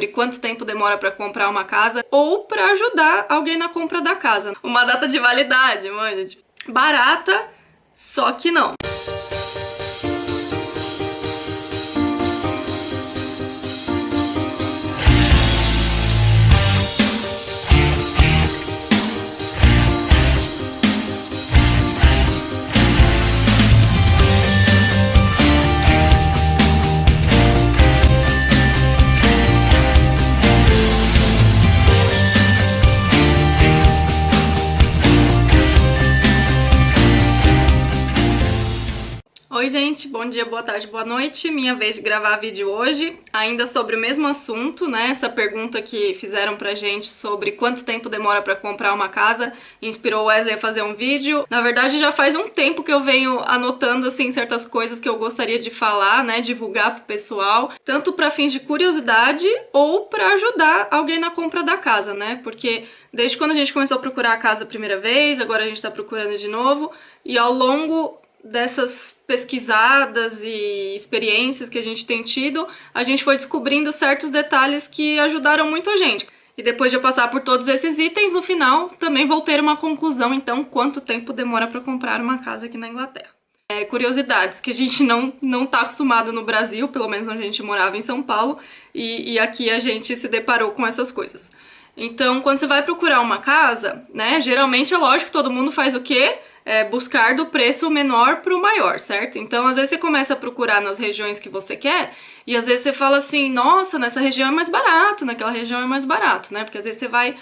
E quanto tempo demora para comprar uma casa ou para ajudar alguém na compra da casa. Uma data de validade, mano, tipo, barata, só que não. Oi gente, bom dia, boa tarde, boa noite. Minha vez de gravar vídeo hoje, ainda sobre o mesmo assunto, né? Essa pergunta que fizeram pra gente sobre quanto tempo demora pra comprar uma casa inspirou o Wesley a fazer um vídeo. Na verdade, já faz um tempo que eu venho anotando, assim, certas coisas que eu gostaria de falar, né? Divulgar pro pessoal, tanto pra fins de curiosidade ou pra ajudar alguém na compra da casa, né? Porque desde quando a gente começou a procurar a casa a primeira vez, agora a gente tá procurando de novo, e ao longo dessas pesquisadas e experiências que a gente tem tido, a gente foi descobrindo certos detalhes que ajudaram muito a gente. E depois de eu passar por todos esses itens, no final também vou ter uma conclusão, então, quanto tempo demora para comprar uma casa aqui na Inglaterra. Curiosidades que a gente não tá acostumado no Brasil, pelo menos onde a gente morava em São Paulo, e aqui a gente se deparou com essas coisas. Então, quando você vai procurar uma casa, né, geralmente é lógico que todo mundo faz o quê? Buscar do preço menor pro maior, certo? Então, às vezes você começa a procurar nas regiões que você quer e às vezes você fala assim, nossa, nessa região é mais barato, naquela região é mais barato, né? Porque às vezes você vai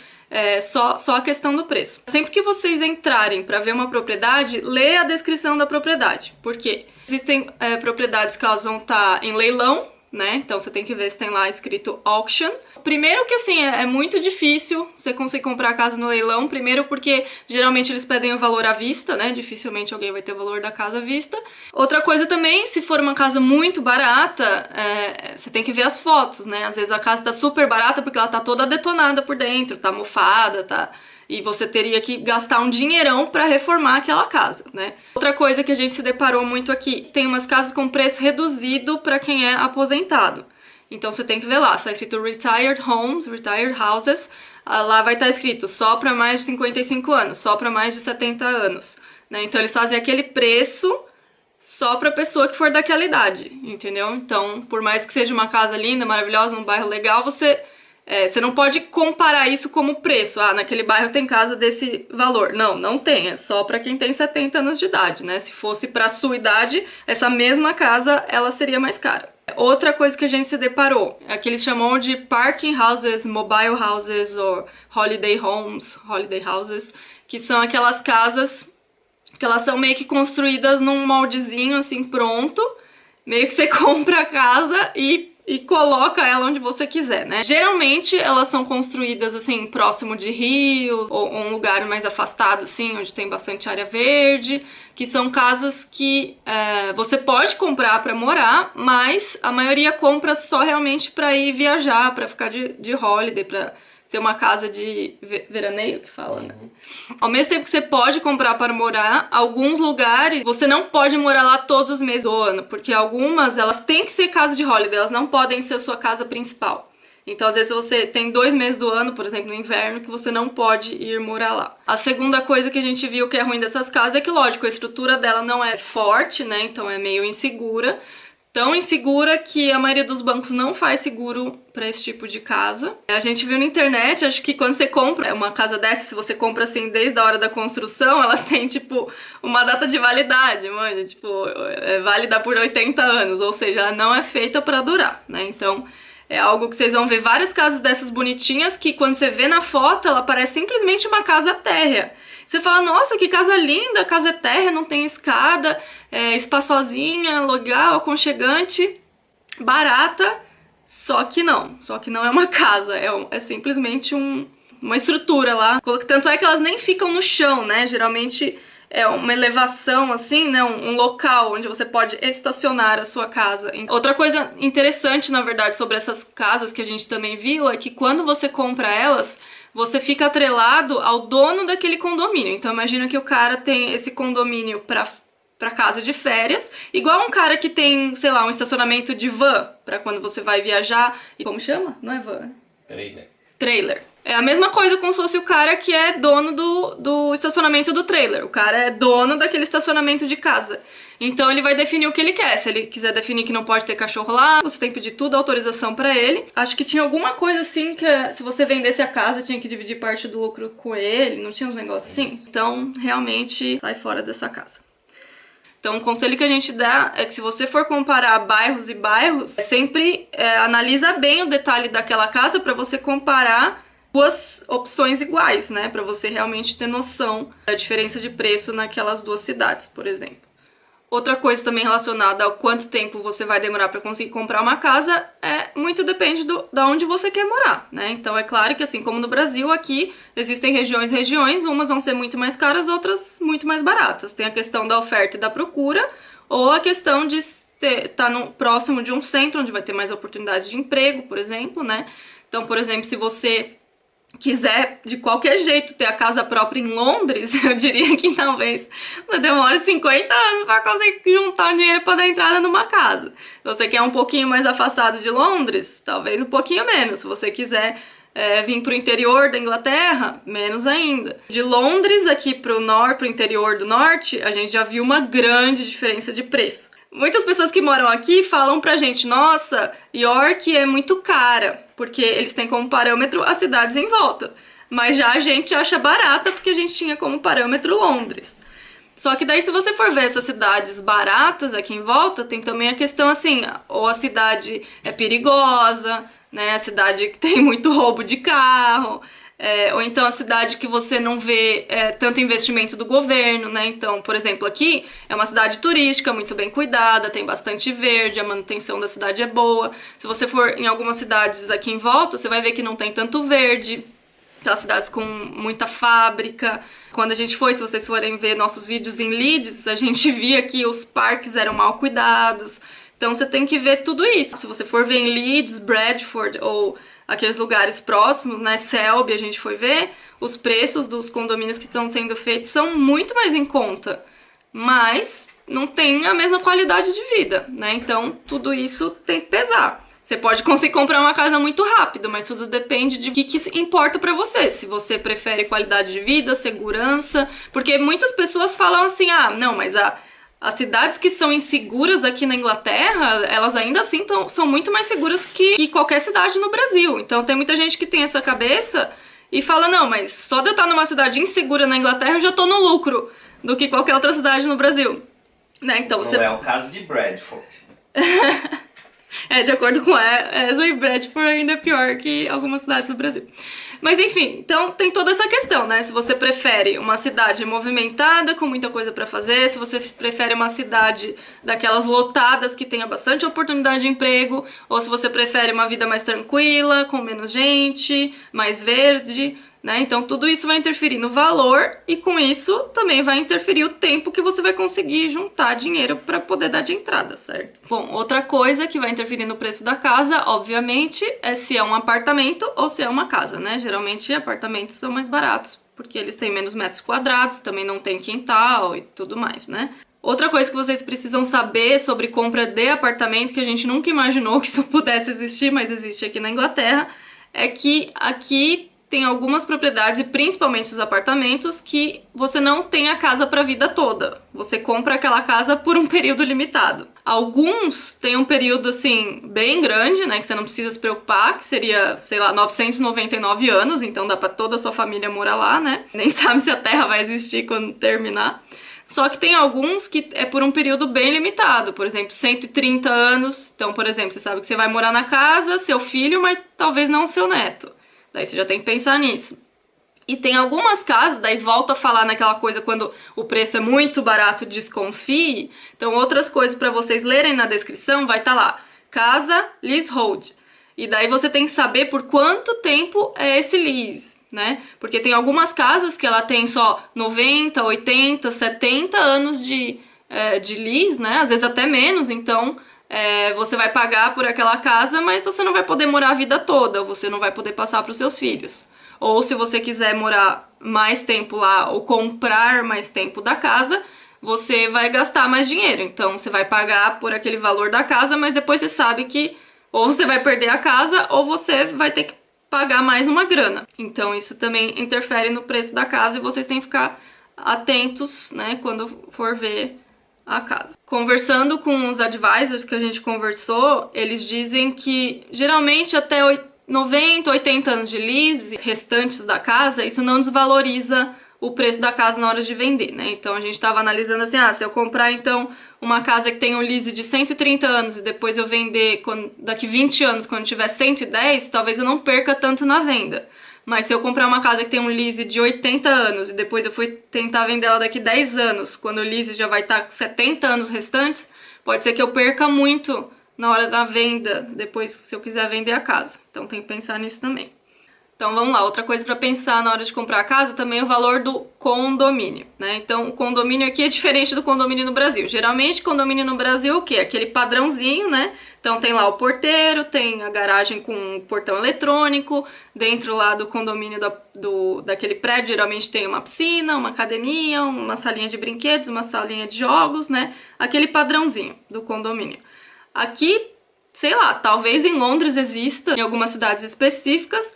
só a questão do preço. Sempre que vocês entrarem para ver uma propriedade, lê a descrição da propriedade. Por quê? Existem propriedades que elas vão estar em leilão, né? Então você tem que ver se tem lá escrito auction. Primeiro que assim, é muito difícil você conseguir comprar a casa no leilão, primeiro porque geralmente eles pedem o valor à vista, né? Dificilmente alguém vai ter o valor da casa à vista. Outra coisa também, se for uma casa muito barata, você tem que ver as fotos, né? Às vezes a casa tá super barata porque ela tá toda detonada por dentro, tá mofada, tá... E você teria que gastar um dinheirão para reformar aquela casa, né? Outra coisa que a gente se deparou muito aqui, tem umas casas com preço reduzido para quem é aposentado. Então você tem que ver lá, está escrito Retired Homes, Retired Houses, lá vai estar escrito só para mais de 55 anos, só para mais de 70 anos, né? Então eles fazem aquele preço só para pessoa que for daquela idade, entendeu? Então, por mais que seja uma casa linda, maravilhosa, num bairro legal, você não pode comparar isso como preço. Ah, naquele bairro tem casa desse valor. Não, não tem. É só para quem tem 70 anos de idade, né? Se fosse para sua idade, essa mesma casa, ela seria mais cara. Outra coisa que a gente se deparou é que eles chamam de parking houses, mobile houses ou holiday homes, holiday houses, que são aquelas casas que elas são meio que construídas num moldezinho assim pronto, meio que você compra a casa e coloca ela onde você quiser, né? Geralmente elas são construídas assim próximo de rios ou um lugar mais afastado assim, onde tem bastante área verde, que são casas que você pode comprar para morar, mas a maioria compra só realmente para ir viajar, para ficar de holiday, para ter uma casa de veraneio, que fala, né? Ao mesmo tempo que você pode comprar para morar, alguns lugares você não pode morar lá todos os meses do ano, porque algumas, elas têm que ser casa de holiday, elas não podem ser a sua casa principal. Então, às vezes você tem 2 meses do ano, por exemplo, no inverno, que você não pode ir morar lá. A segunda coisa que a gente viu que é ruim dessas casas é que, lógico, a estrutura dela não é forte, né? Então é meio insegura. Tão insegura que a maioria dos bancos não faz seguro para esse tipo de casa. A gente viu na internet, acho que quando você compra uma casa dessa, se você compra assim desde a hora da construção, elas têm tipo uma data de validade, mano, tipo, é válida por 80 anos, ou seja, ela não é feita para durar, né? Então, é algo que vocês vão ver várias casas dessas bonitinhas que quando você vê na foto, ela parece simplesmente uma casa térrea. Você fala, nossa, que casa linda, casa é térrea, não tem escada, espaçosinha, legal, aconchegante, barata, só que não é uma casa, é simplesmente uma estrutura lá. Tanto é que elas nem ficam no chão, né? Geralmente é uma elevação, assim, né? Um local onde você pode estacionar a sua casa. Outra coisa interessante, na verdade, sobre essas casas que a gente também viu é que quando você compra elas, você fica atrelado ao dono daquele condomínio. Então imagina que o cara tem esse condomínio pra pra casa de férias, igual um cara que tem, sei lá, um estacionamento de van, pra quando você vai viajar. E como chama? Não é van? Trailer. É a mesma coisa como se fosse o cara que é dono do estacionamento do trailer. O cara é dono daquele estacionamento de casa. Então ele vai definir o que ele quer. Se ele quiser definir que não pode ter cachorro lá, você tem que pedir tudo, autorização pra ele. Acho que tinha alguma coisa assim que se você vendesse a casa, tinha que dividir parte do lucro com ele. Não tinha uns negócios assim? Então, realmente, sai fora dessa casa. Então, o conselho que a gente dá é que se você for comparar bairros e bairros, sempre analisa bem o detalhe daquela casa pra você comparar duas opções iguais, né? Pra você realmente ter noção da diferença de preço naquelas duas cidades, por exemplo. Outra coisa também relacionada ao quanto tempo você vai demorar para conseguir comprar uma casa muito depende da onde você quer morar, né? Então é claro que assim como no Brasil, aqui existem regiões, umas vão ser muito mais caras, outras muito mais baratas. Tem a questão da oferta e da procura, ou a questão de estar próximo de um centro onde vai ter mais oportunidades de emprego, por exemplo, né? Então, por exemplo, se você quiser de qualquer jeito ter a casa própria em Londres, eu diria que talvez você demore 50 anos para conseguir juntar dinheiro para dar entrada numa casa. Se você quer um pouquinho mais afastado de Londres, talvez um pouquinho menos. Se você quiser vir para o interior da Inglaterra, menos ainda. De Londres aqui para o interior do norte, a gente já viu uma grande diferença de preço. Muitas pessoas que moram aqui falam pra gente, nossa, York é muito cara, porque eles têm como parâmetro as cidades em volta. Mas já a gente acha barata porque a gente tinha como parâmetro Londres. Só que daí se você for ver essas cidades baratas aqui em volta, tem também a questão assim, ou a cidade é perigosa, né, a cidade que tem muito roubo de carro, ou então a cidade que você não vê tanto investimento do governo, né? Então, por exemplo, aqui é uma cidade turística, muito bem cuidada, tem bastante verde, a manutenção da cidade é boa. Se você for em algumas cidades aqui em volta, você vai ver que não tem tanto verde, aquelas cidades com muita fábrica. Quando a gente foi, se vocês forem ver nossos vídeos em Leeds, a gente via que os parques eram mal cuidados. Então você tem que ver tudo isso. Se você for ver em Leeds, Bradford ou aqueles lugares próximos, né, Selby, a gente foi ver, os preços dos condomínios que estão sendo feitos são muito mais em conta, mas não tem a mesma qualidade de vida, né, então tudo isso tem que pesar. Você pode conseguir comprar uma casa muito rápido, mas tudo depende de o que importa pra você, se você prefere qualidade de vida, segurança, porque muitas pessoas falam assim, ah, não, mas as cidades que são inseguras aqui na Inglaterra, elas ainda assim são muito mais seguras que qualquer cidade no Brasil. Então tem muita gente que tem essa cabeça e fala, não, mas só de eu estar numa cidade insegura na Inglaterra eu já tô no lucro do que qualquer outra cidade no Brasil. Né? Então, não é o caso de Bradford. De acordo com essa, e Bradford ainda é pior que algumas cidades do Brasil. Mas enfim, então tem toda essa questão, né? Se você prefere uma cidade movimentada, com muita coisa pra fazer, se você prefere uma cidade daquelas lotadas que tenha bastante oportunidade de emprego, ou se você prefere uma vida mais tranquila, com menos gente, mais verde, né? Então tudo isso vai interferir no valor e com isso também vai interferir o tempo que você vai conseguir juntar dinheiro para poder dar de entrada, certo? Bom, outra coisa que vai interferir no preço da casa, obviamente, é se é um apartamento ou se é uma casa, né? Geralmente apartamentos são mais baratos porque eles têm menos metros quadrados, também não tem quintal e tudo mais, né? Outra coisa que vocês precisam saber sobre compra de apartamento, que a gente nunca imaginou que isso pudesse existir, mas existe aqui na Inglaterra, é que aqui tem algumas propriedades, e principalmente os apartamentos, que você não tem a casa para a vida toda. Você compra aquela casa por um período limitado. Alguns têm um período, assim, bem grande, né, que você não precisa se preocupar, que seria, sei lá, 999 anos, então dá para toda a sua família morar lá, né? Nem sabe se a Terra vai existir quando terminar. Só que tem alguns que é por um período bem limitado, por exemplo, 130 anos. Então, por exemplo, você sabe que você vai morar na casa, seu filho, mas talvez não seu neto. Daí você já tem que pensar nisso. E tem algumas casas, daí volta a falar naquela coisa quando o preço é muito barato, desconfie. Então outras coisas para vocês lerem na descrição vai estar lá. Casa leasehold. E daí você tem que saber por quanto tempo é esse lease, né? Porque tem algumas casas que ela tem só 90, 80, 70 anos de lease, né? Às vezes até menos, então você vai pagar por aquela casa, mas você não vai poder morar a vida toda, ou você não vai poder passar para os seus filhos. Ou se você quiser morar mais tempo lá, ou comprar mais tempo da casa, você vai gastar mais dinheiro. Então você vai pagar por aquele valor da casa, mas depois você sabe que ou você vai perder a casa ou você vai ter que pagar mais uma grana. Então isso também interfere no preço da casa e vocês têm que ficar atentos, né, quando for ver a casa. Conversando com os advisors que a gente conversou, eles dizem que geralmente até 90, 80 anos de lease restantes da casa, isso não desvaloriza o preço da casa na hora de vender, né? Então a gente estava analisando assim, se eu comprar então uma casa que tem um lease de 130 anos e depois eu vender daqui 20 anos, quando tiver 110, talvez eu não perca tanto na venda. Mas se eu comprar uma casa que tem um lease de 80 anos e depois eu for tentar vender ela daqui 10 anos, quando o lease já vai estar com 70 anos restantes, pode ser que eu perca muito na hora da venda, depois se eu quiser vender a casa. Então tem que pensar nisso também. Então vamos lá, outra coisa para pensar na hora de comprar a casa também é o valor do condomínio, né? Então o condomínio aqui é diferente do condomínio no Brasil. Geralmente condomínio no Brasil é o quê? Aquele padrãozinho, né? Então tem lá o porteiro, tem a garagem com um portão eletrônico, dentro lá do condomínio daquele prédio geralmente tem uma piscina, uma academia, uma salinha de brinquedos, uma salinha de jogos, né? Aquele padrãozinho do condomínio. Aqui, sei lá, talvez em Londres exista, em algumas cidades específicas,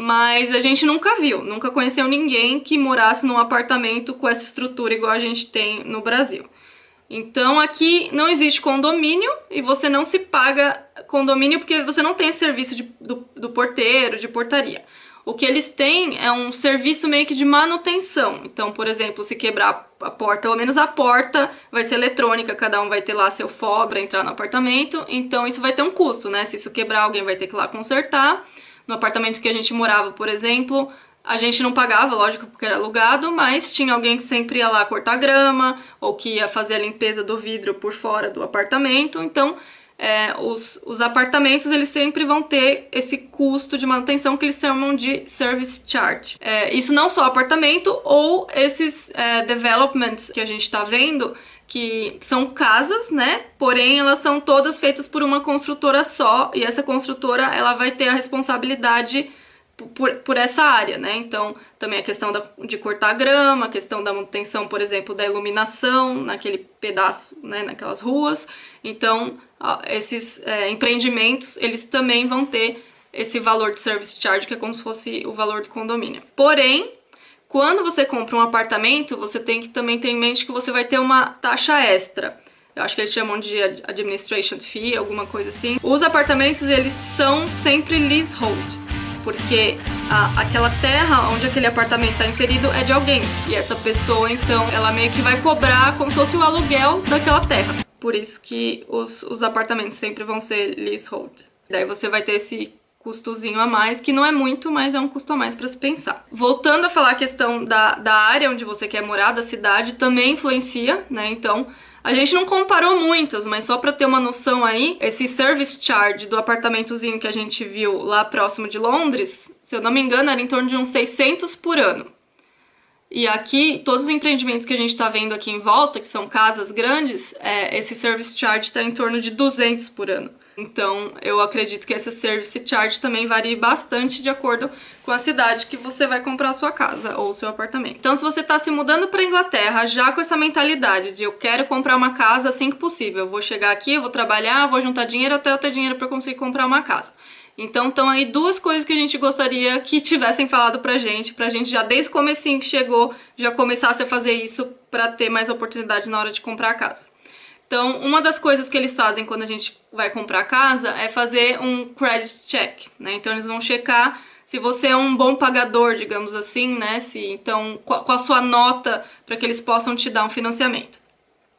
mas a gente nunca viu, nunca conheceu ninguém que morasse num apartamento com essa estrutura igual a gente tem no Brasil. Então aqui não existe condomínio e você não se paga condomínio porque você não tem esse serviço do porteiro, de portaria. O que eles têm é um serviço meio que de manutenção. Então, por exemplo, se quebrar a porta, pelo menos a porta vai ser eletrônica, cada um vai ter lá seu fob para entrar no apartamento, então isso vai ter um custo, né? Se isso quebrar, alguém vai ter que ir lá consertar. No apartamento que a gente morava, por exemplo, a gente não pagava, lógico, porque era alugado, mas tinha alguém que sempre ia lá cortar grama ou que ia fazer a limpeza do vidro por fora do apartamento. Então, os apartamentos, eles sempre vão ter esse custo de manutenção que eles chamam de service charge. Isso não só apartamento ou esses developments que a gente está vendo, que são casas, né? Porém, elas são todas feitas por uma construtora só, e essa construtora, ela vai ter a responsabilidade por essa área, né? Então, também a questão de cortar grama, a questão da manutenção, por exemplo, da iluminação naquele pedaço, né? Naquelas ruas. Então, esses empreendimentos, eles também vão ter esse valor de service charge, que é como se fosse o valor do condomínio. Porém, quando você compra um apartamento, você tem que também ter em mente que você vai ter uma taxa extra. Eu acho que eles chamam de administration fee, alguma coisa assim. Os apartamentos, eles são sempre leasehold, porque aquela terra onde aquele apartamento está inserido é de alguém. E essa pessoa, então, ela meio que vai cobrar como se fosse o aluguel daquela terra. Por isso que os apartamentos sempre vão ser leasehold. Daí você vai ter esse custozinho a mais, que não é muito, mas é um custo a mais para se pensar. Voltando a falar a questão da área onde você quer morar, da cidade, também influencia, né? Então, a gente não comparou muitas, mas só para ter uma noção aí, esse service charge do apartamentozinho que a gente viu lá próximo de Londres, se eu não me engano, era em torno de uns 600 por ano. E aqui, todos os empreendimentos que a gente está vendo aqui em volta, que são casas grandes, esse service charge está em torno de 200 por ano. Então, eu acredito que esse service charge também varia bastante de acordo com a cidade que você vai comprar a sua casa ou o seu apartamento. Então, se você está se mudando para a Inglaterra já com essa mentalidade de eu quero comprar uma casa assim que possível, eu vou chegar aqui, eu vou trabalhar, vou juntar dinheiro até eu ter dinheiro para conseguir comprar uma casa. Então, estão aí duas coisas que a gente gostaria que tivessem falado pra gente já desde o comecinho que chegou, já começasse a fazer isso para ter mais oportunidade na hora de comprar a casa. Então, uma das coisas que eles fazem quando a gente vai comprar casa é fazer um credit check, né? Então, eles vão checar se você é um bom pagador, digamos assim, né? Então, qual a sua nota para que eles possam te dar um financiamento.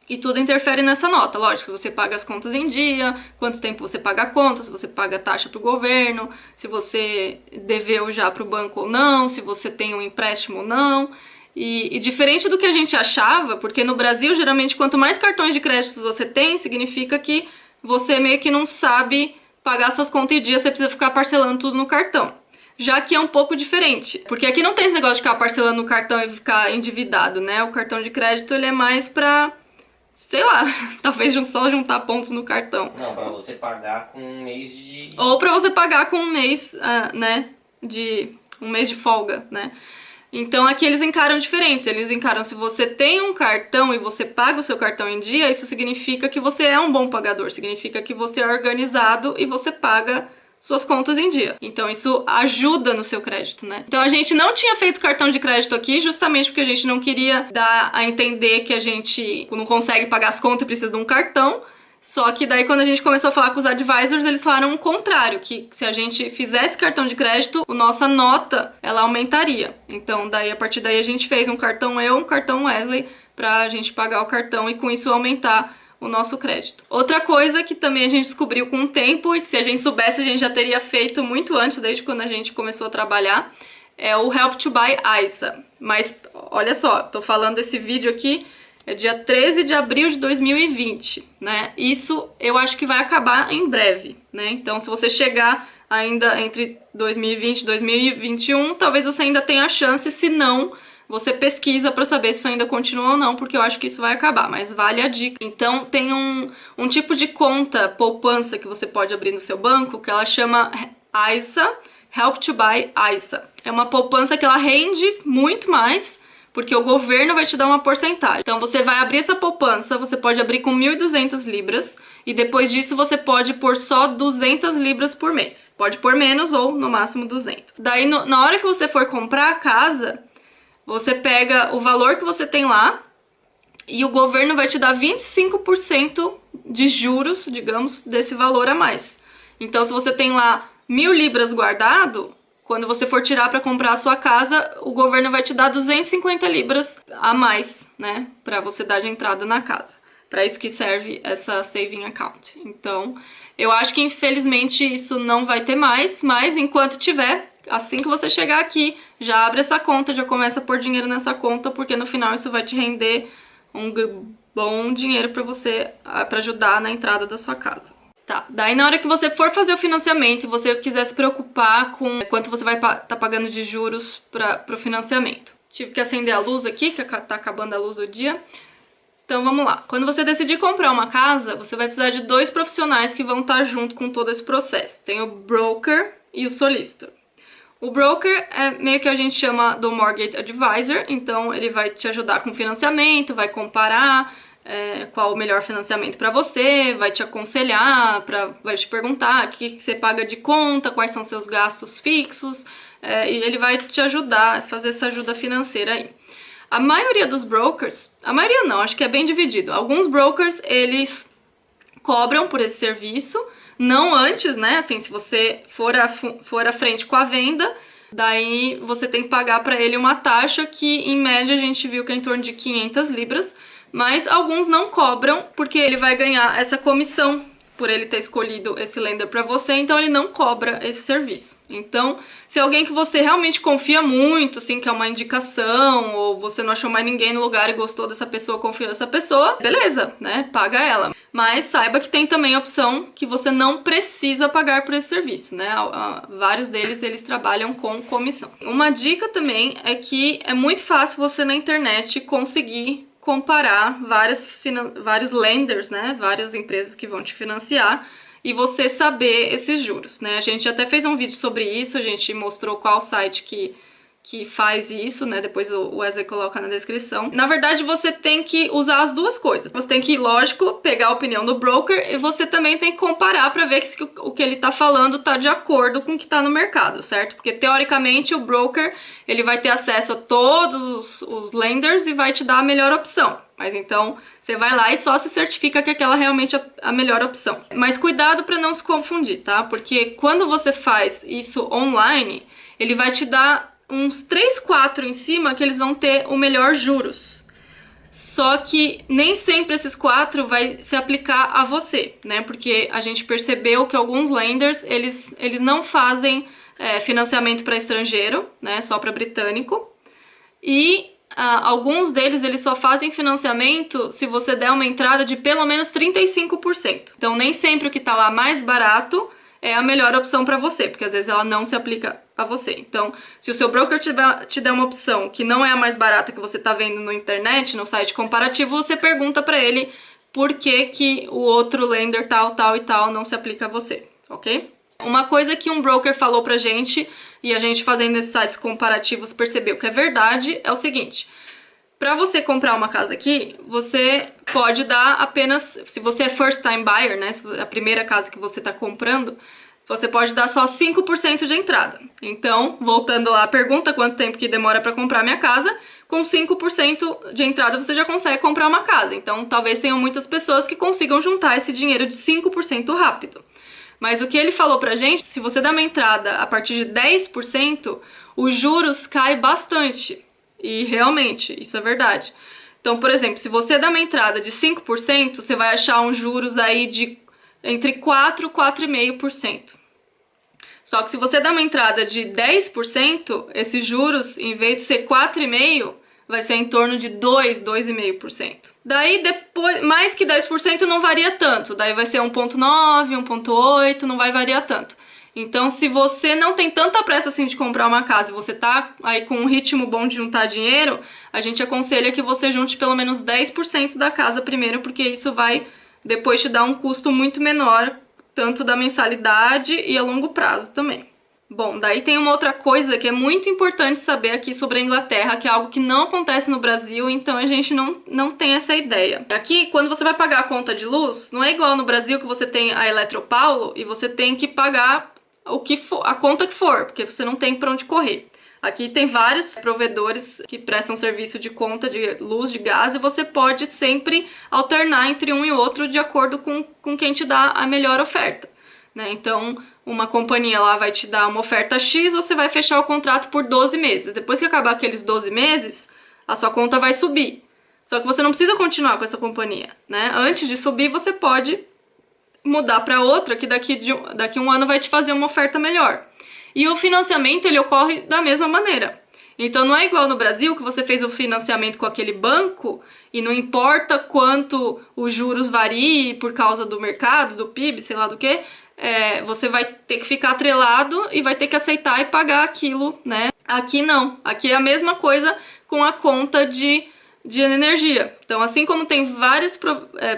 E tudo interfere nessa nota, lógico, se você paga as contas em dia, quanto tempo você paga a conta, se você paga taxa para o governo, se você deveu já para o banco ou não, se você tem um empréstimo ou não. E diferente do que a gente achava, porque no Brasil, geralmente, quanto mais cartões de crédito você tem, significa que você meio que não sabe pagar suas contas em dia, você precisa ficar parcelando tudo no cartão. Já que é um pouco diferente, porque aqui não tem esse negócio de ficar parcelando no cartão e ficar endividado, né? O cartão de crédito, ele é mais pra, sei lá, talvez só juntar pontos no cartão. Não, pra você pagar com um mês de... Ou pra você pagar com um mês, né, um mês de folga, né? Então aqui eles encaram diferentes, eles encaram se você tem um cartão e você paga o seu cartão em dia, isso significa que você é um bom pagador, significa que você é organizado e você paga suas contas em dia. Então isso ajuda no seu crédito, né? Então a gente não tinha feito cartão de crédito aqui justamente porque a gente não queria dar a entender que a gente não consegue pagar as contas e precisa de um cartão. Só que daí quando a gente começou a falar com os advisors, eles falaram o contrário, que se a gente fizesse cartão de crédito, a nossa nota, ela aumentaria. Então daí a partir daí a gente fez um cartão um cartão Wesley, pra gente pagar o cartão e com isso aumentar o nosso crédito. Outra coisa que também a gente descobriu com o tempo, e que se a gente soubesse a gente já teria feito muito antes, desde quando a gente começou a trabalhar, é o Help to Buy ISA. Mas olha só, tô falando desse vídeo aqui, é dia 13 de abril de 2020, né? Isso eu acho que vai acabar em breve, né? Então, se você chegar ainda entre 2020 e 2021, talvez você ainda tenha a chance, se não, você pesquisa para saber se isso ainda continua ou não, porque eu acho que isso vai acabar, mas vale a dica. Então, tem um tipo de conta poupança que você pode abrir no seu banco, que ela chama ISA, Help to Buy ISA. É uma poupança que ela rende muito mais, porque o governo vai te dar uma porcentagem. Então você vai abrir essa poupança, você pode abrir com 1.200 libras e depois disso você pode pôr só 200 libras por mês. Pode pôr menos ou no máximo 200. Daí na hora que você for comprar a casa, você pega o valor que você tem lá e o governo vai te dar 25% de juros, digamos, desse valor a mais. Então se você tem lá 1.000 libras guardado, quando você for tirar para comprar a sua casa, o governo vai te dar 250 libras a mais, né? Para você dar de entrada na casa. Para isso que serve essa saving account. Então, eu acho que infelizmente isso não vai ter mais, mas enquanto tiver, assim que você chegar aqui, já abre essa conta, já começa a pôr dinheiro nessa conta, porque no final isso vai te render um bom dinheiro para você, para ajudar na entrada da sua casa. Tá, daí na hora que você for fazer o financiamento e você quiser se preocupar com quanto você vai tá pagando de juros para o financiamento. Tive que acender a luz aqui, que tá acabando a luz do dia. Então vamos lá. Quando você decidir comprar uma casa, você vai precisar de 2 profissionais que vão estar junto com todo esse processo. Tem o broker e o solicitor. O broker é meio que a gente chama do mortgage advisor, então ele vai te ajudar com financiamento, vai comparar qual o melhor financiamento para você, vai te aconselhar, vai te perguntar o que você paga de conta, quais são seus gastos fixos, e ele vai te ajudar a fazer essa ajuda financeira aí. A maioria dos brokers, a maioria não, acho que é bem dividido. Alguns brokers, eles cobram por esse serviço, não antes, né? Assim, se você for à frente com a venda, daí você tem que pagar para ele uma taxa que, em média, a gente viu que é em torno de 500 libras, mas alguns não cobram, porque ele vai ganhar essa comissão por ele ter escolhido esse lender para você, então ele não cobra esse serviço. Então, se é alguém que você realmente confia muito, assim, que é uma indicação, ou você não achou mais ninguém no lugar e gostou dessa pessoa, confiou nessa pessoa, beleza, né? Paga ela. Mas saiba que tem também a opção que você não precisa pagar por esse serviço, né? Vários deles, eles trabalham com comissão. Uma dica também é que é muito fácil você na internet conseguir comparar vários lenders, né? Várias empresas que vão te financiar e você saber esses juros, né? A gente até fez um vídeo sobre isso, a gente mostrou qual site que faz isso, né? Depois o Wesley coloca na descrição. Na verdade, você tem que usar as duas coisas. Você tem que, lógico, pegar a opinião do broker e você também tem que comparar para ver se o que ele tá falando tá de acordo com o que tá no mercado, certo? Porque, teoricamente, o broker, ele vai ter acesso a todos os lenders e vai te dar a melhor opção. Mas então, você vai lá e só se certifica que aquela realmente é a melhor opção. Mas cuidado para não se confundir, tá? Porque quando você faz isso online, ele vai te dar uns 3, 4 em cima que eles vão ter o melhor juros. Só que nem sempre esses 4 vai se aplicar a você, né? Porque a gente percebeu que alguns lenders, eles não fazem financiamento para estrangeiro, né? Só para britânico. E alguns deles, eles só fazem financiamento se você der uma entrada de pelo menos 35%. Então nem sempre o que tá lá mais barato é a melhor opção para você, porque às vezes ela não se aplica a você. Então, se o seu broker te der uma opção que não é a mais barata que você está vendo na internet, no site comparativo, você pergunta para ele por que o outro lender tal, tal e tal não se aplica a você, ok? Uma coisa que um broker falou pra gente e a gente fazendo esses sites comparativos percebeu que é verdade, é o seguinte: para você comprar uma casa aqui, você pode dar apenas, se você é first time buyer, né, se é a primeira casa que você está comprando, você pode dar só 5% de entrada. Então, voltando lá à pergunta, quanto tempo que demora para comprar minha casa? Com 5% de entrada você já consegue comprar uma casa. Então, talvez tenham muitas pessoas que consigam juntar esse dinheiro de 5% rápido. Mas o que ele falou pra gente, se você dá uma entrada a partir de 10%, os juros caem bastante. E realmente, isso é verdade. Então, por exemplo, se você dá uma entrada de 5%, você vai achar uns juros aí de entre 4% e 4,5%. Só que se você dá uma entrada de 10%, esses juros, em vez de ser 4,5%, vai ser em torno de 2,5%. Daí, depois, mais que 10% não varia tanto. Daí vai ser 1,9%, 1,8%, não vai variar tanto. Então, se você não tem tanta pressa assim de comprar uma casa e você tá aí com um ritmo bom de juntar dinheiro, a gente aconselha que você junte pelo menos 10% da casa primeiro, porque isso vai depois te dar um custo muito menor, tanto da mensalidade e a longo prazo também. Bom, daí tem uma outra coisa que é muito importante saber aqui sobre a Inglaterra, que é algo que não acontece no Brasil, então a gente não tem essa ideia. Aqui, quando você vai pagar a conta de luz, não é igual no Brasil que você tem a Eletropaulo e você tem que pagar o que for, a conta que for, porque você não tem para onde correr. Aqui tem vários provedores que prestam serviço de conta de luz, de gás, e você pode sempre alternar entre um e outro de acordo com quem te dá a melhor oferta, né? Então, uma companhia lá vai te dar uma oferta X, você vai fechar o contrato por 12 meses. Depois que acabar aqueles 12 meses, a sua conta vai subir. Só que você não precisa continuar com essa companhia, né? Antes de subir, você pode mudar para outra que daqui um ano vai te fazer uma oferta melhor. E o financiamento, ele ocorre da mesma maneira. Então não é igual no Brasil, que você fez o financiamento com aquele banco e não importa quanto os juros variem por causa do mercado, do PIB, sei lá do que, você vai ter que ficar atrelado e vai ter que aceitar e pagar aquilo, né? Aqui não. Aqui é a mesma coisa com a conta de energia. Então, assim como tem vários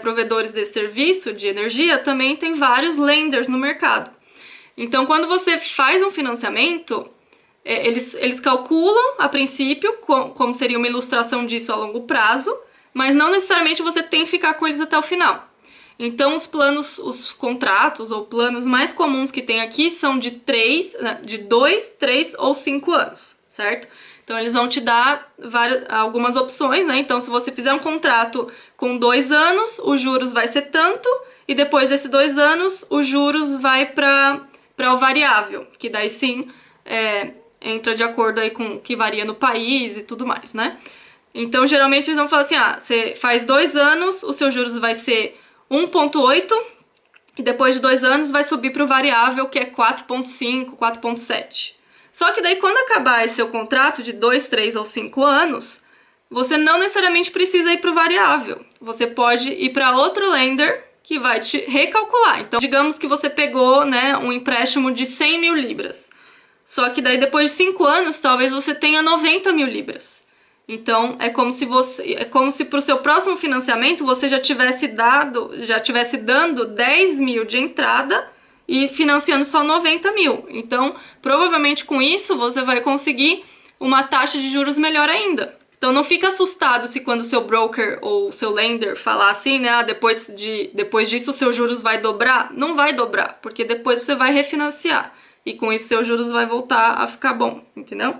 provedores de serviço de energia, também tem vários lenders no mercado. Então, quando você faz um financiamento, eles calculam, a princípio, como seria uma ilustração disso a longo prazo, mas não necessariamente você tem que ficar com eles até o final. Então, os contratos ou planos mais comuns que tem aqui são de 2, 3 ou 5 anos, certo? Então, eles vão te dar algumas opções, né? Então, se você fizer um contrato com 2 anos, os juros vai ser tanto, e depois desses 2 anos, os juros vai para o variável, que daí sim entra de acordo aí com o que varia no país e tudo mais, né? Então, geralmente, eles vão falar assim, você faz 2 anos, os seus juros vai ser 1,8, e depois de 2 anos vai subir para o variável, que é 4,5, 4,7. Só que daí, quando acabar esse seu contrato de 2, 3 ou 5 anos, você não necessariamente precisa ir para o variável. Você pode ir para outro lender que vai te recalcular. Então, digamos que você pegou, né, um empréstimo de 100 mil libras. Só que daí, depois de 5 anos, talvez você tenha 90 mil libras. Então, é como se para o seu próximo financiamento você já tivesse dando 10 mil de entrada e financiando só 90 mil. Então, provavelmente com isso você vai conseguir uma taxa de juros melhor ainda. Então não fica assustado se quando o seu broker ou o seu lender falar assim, né, depois disso os seus juros vai dobrar. Não vai dobrar, porque depois você vai refinanciar. E com isso seus juros vai voltar a ficar bom, entendeu?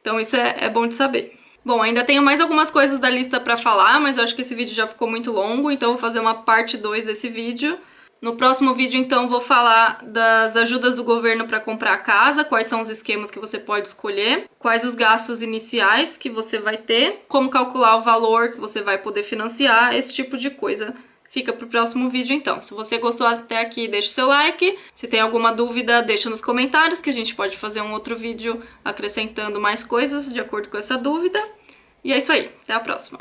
Então isso é bom de saber. Bom, ainda tenho mais algumas coisas da lista pra falar, mas eu acho que esse vídeo já ficou muito longo, então eu vou fazer uma parte 2 desse vídeo. No próximo vídeo, então, vou falar das ajudas do governo para comprar a casa, quais são os esquemas que você pode escolher, quais os gastos iniciais que você vai ter, como calcular o valor que você vai poder financiar, esse tipo de coisa. Fica pro próximo vídeo, então. Se você gostou até aqui, deixa o seu like. Se tem alguma dúvida, deixa nos comentários, que a gente pode fazer um outro vídeo acrescentando mais coisas de acordo com essa dúvida. E é isso aí. Até a próxima.